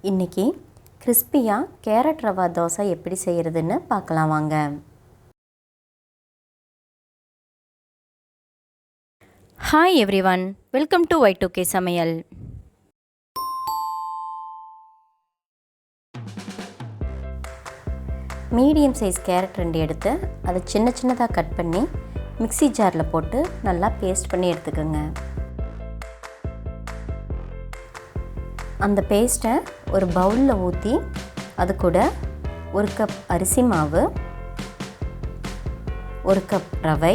இன்றைக்கி கிறிஸ்பியாக கேரட் ரவா தோசை எப்படி செய்கிறதுன்னு பார்க்கலாம் வாங்க. Hi everyone, welcome to Y2K சமையல். மீடியம் சைஸ் கேரட் 2 எடுத்து அதை சின்ன சின்னதாக கட் பண்ணி மிக்ஸி ஜாரில் போட்டு நல்லா பேஸ்ட் பண்ணி எடுத்துக்கோங்க. அந்த பேஸ்ட்டை ஒரு பவுலில் ஊற்றி அது கூட 1 கப் அரிசி மாவு, 1 கப் ரவை,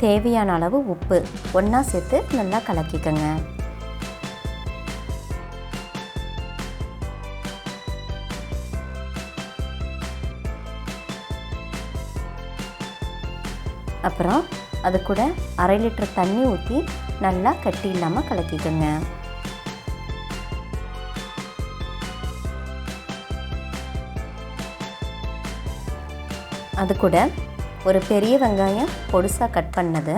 தேவையான அளவு உப்பு ஒன்றா சேர்த்து நல்லா கலக்கிக்கங்க. அப்புறம் அது கூட 1/2 லிட்டர் தண்ணி ஊற்றி நல்லா கட்டி இல்லாமல் கலக்கிக்கோங்க. அது கூட ஒரு பெரிய வெங்காயம் பொடிசாக கட் பண்ணது,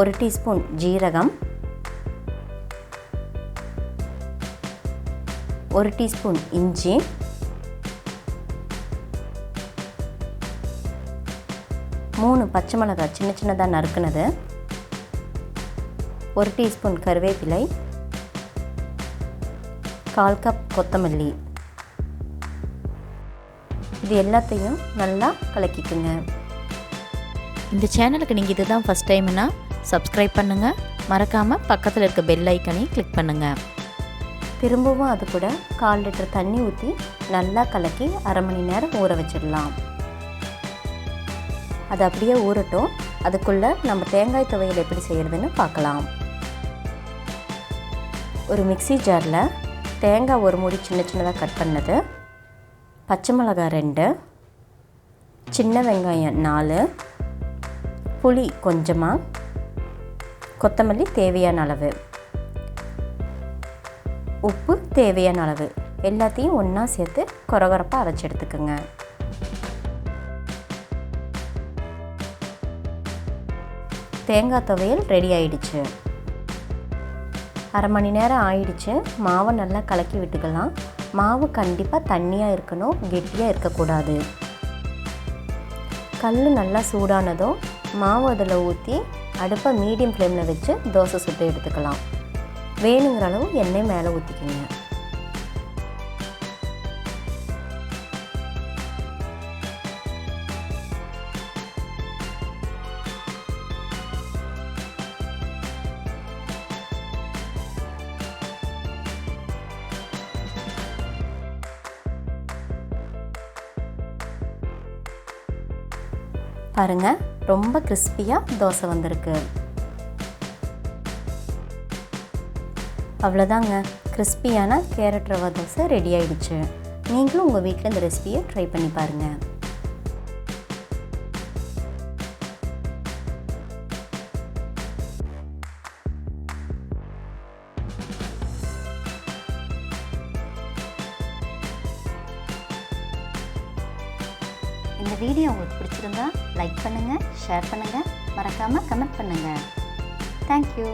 1 டீஸ்பூன் ஜீரகம், 1 டீஸ்பூன் இஞ்சி, 3 பச்சை மிளகாய் சின்ன சின்னதாக நறுக்குனது, 1 டீஸ்பூன் கருவேப்பிலை, 1/4 கப் கொத்தமல்லி. இது எல்லாத்தையும் நல்லா கலக்கிக்குங்க. இந்த சேனலுக்கு நீங்கள் இதுதான் ஃபஸ்ட் டைம்னா சப்ஸ்கிரைப் பண்ணுங்கள். மறக்காமல் பக்கத்தில் இருக்க பெல் ஐக்கனையும் கிளிக் பண்ணுங்கள். திரும்பவும் அது கூட 1/4 லிட்டர் தண்ணி ஊற்றி நல்லா கலக்கி 1/2 மணி நேரம் ஊற வச்சிடலாம். அது அப்படியே ஊறட்டும். அதுக்குள்ளே நம்ம தேங்காய் துவையல் எப்படி செய்கிறதுன்னு பார்க்கலாம். ஒரு மிக்ஸி ஜாரில் தேங்காய் 1 மூடி சின்ன சின்னதாக கட் பண்ணது, பச்சை மிளகாய் 2, சின்ன வெங்காயம் 4, புளி கொஞ்சமாக, கொத்தமல்லி தேவையான அளவு, உப்பு தேவையான அளவு எல்லாத்தையும் ஒன்றா சேர்த்து கொரகொரப்பாக அரைச்சி எடுத்துக்கோங்க. தேங்காய் துவையல் ரெடி ஆயிடுச்சு. 1/2 மணி நேரம் ஆயிடுச்சு. மாவை நல்லா கலக்கி விட்டுக்கலாம். மாவு கண்டிப்பாக தண்ணியாக இருக்கணும், கெட்டியாக இருக்கக்கூடாது. கல் நல்லா சூடானதும் மாவு அதில் ஊற்றி அடுப்பை மீடியம் ஃப்ளேமில் வச்சு தோசை சுட்டு எடுத்துக்கலாம். வேணுங்கிற அளவு எண்ணெய் மேலே ஊற்றிக்கிங்க. பாருங்கள், ரொம்ப கிறிஸ்பியாக தோசை வந்திருக்கு. அவ்வளோதாங்க, கிறிஸ்பியான கேரட் ரவா தோசை ரெடி ஆயிடுச்சு. நீங்களும் உங்கள் வீட்டில் இந்த ரெசிபியை ட்ரை பண்ணி பாருங்கள். இந்த வீடியோ உங்களுக்கு பிடிச்சிருந்தா லைக் பண்ணுங்கள், ஷேர் பண்ணுங்கள், மறக்காமல் கமெண்ட் பண்ணுங்கள். தேங்க்யூ.